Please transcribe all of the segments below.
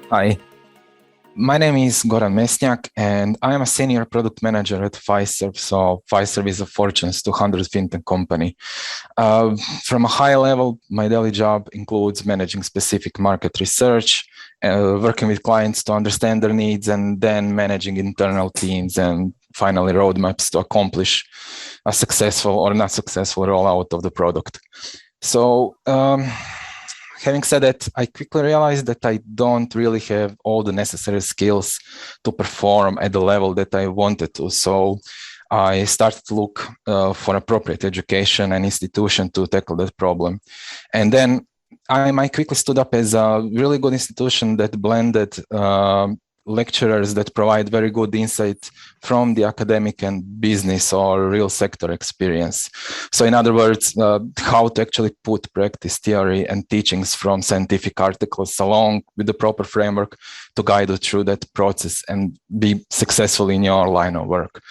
Hi, my name is Goran Mesnjak, and I am a senior product manager at Fiserv. So Fiserv is a Fortune's 200 fintech company. From a high level, my daily job includes managing specific market research, working with clients to understand their needs, and then managing internal teams and finally roadmaps to accomplish a successful or not successful rollout of the product. So having said that, I quickly realized that I don't really have all the necessary skills to perform at the level that I wanted to. So I started to look for appropriate education and institution to tackle that problem. And then IMI quickly stood up as a really good institution that blended lecturers that provide very good insight from the academic and business or real sector experience. So in other words, how to actually put practice theory and teachings from scientific articles along with the proper framework to guide you through that process and be successful in your line of work.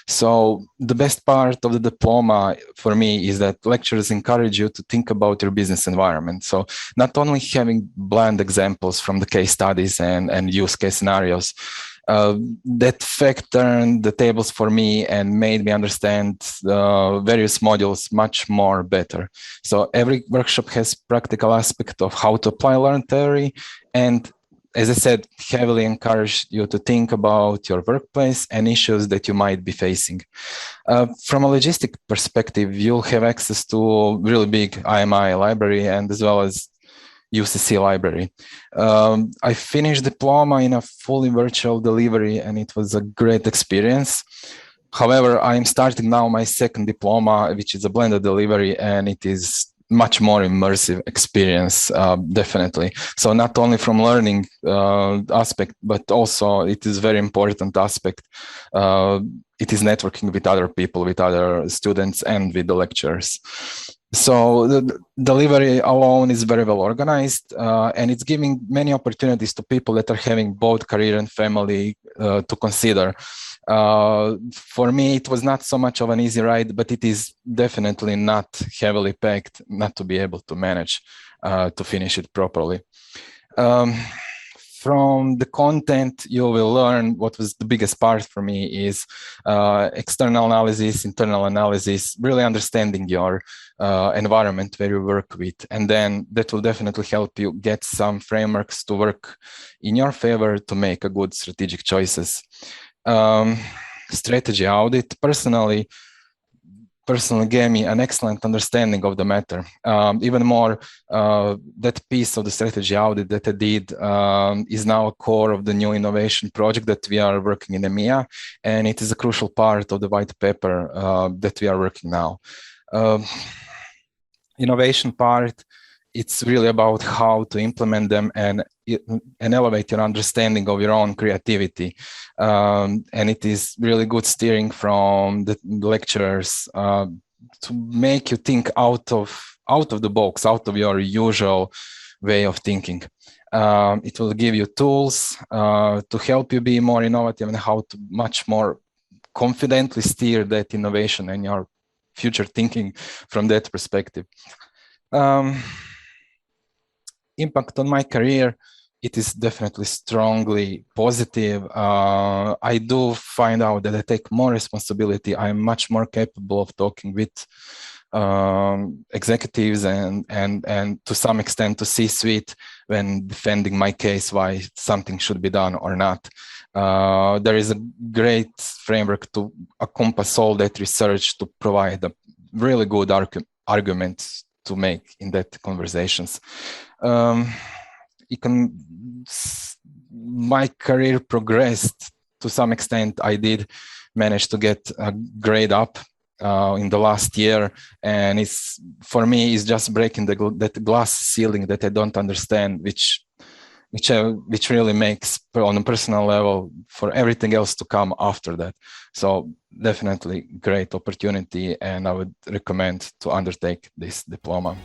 So the best part of the diploma for me is that lecturers encourage you to think about your business environment. So not only having bland examples from the case studies and use case scenarios, that fact turned the tables for me and made me understand various modules much more better. So every workshop has practical aspect of how to apply learned theory, and as I said, heavily encourage you to think about your workplace and issues that you might be facing. From a logistic perspective, you'll have access to a really big IMI library and as well as UCC library. I finished diploma in a fully virtual delivery and it was a great experience. However, I'm starting now my second diploma, which is a blended delivery, and it is much more immersive experience, definitely. So not only from learning aspect, but also it is very important aspect. It is networking with other people, with other students, and with the lecturers. So the delivery alone is very well organized, and it's giving many opportunities to people that are having both career and family to consider. For me, it was not so much of an easy ride, but it is definitely not heavily packed, not to be able to manage to finish it properly. From the content, you will learn what was the biggest part for me is external analysis, internal analysis, really understanding your environment where you work with. And then that will definitely help you get some frameworks to work in your favor to make a good strategic choices. Strategy audit personally gave me an excellent understanding of the matter. Even more, that piece of the strategy audit that I did is now a core of the new innovation project that we are working in EMEA, and it is a crucial part of the white paper that we are working now. Innovation part, it's really about how to implement them and elevate your understanding of your own creativity. And it is really good steering from the lecturers to make you think out of the box, out of your usual way of thinking. It will give you tools to help you be more innovative and how to much more confidently steer that innovation and your future thinking from that perspective. Impact on my career, it is definitely strongly positive. I do find out that I take more responsibility. I'm much more capable of talking with executives and to some extent to C-suite when defending my case why something should be done or not. There is a great framework to encompass all that research to provide a really good argument to make in that conversations. My career progressed to some extent. I did manage to get a grade up in the last year, and it's for me is just breaking that glass ceiling that I don't understand, which really makes on a personal level for everything else to come after that. So definitely great opportunity, and I would recommend to undertake this diploma.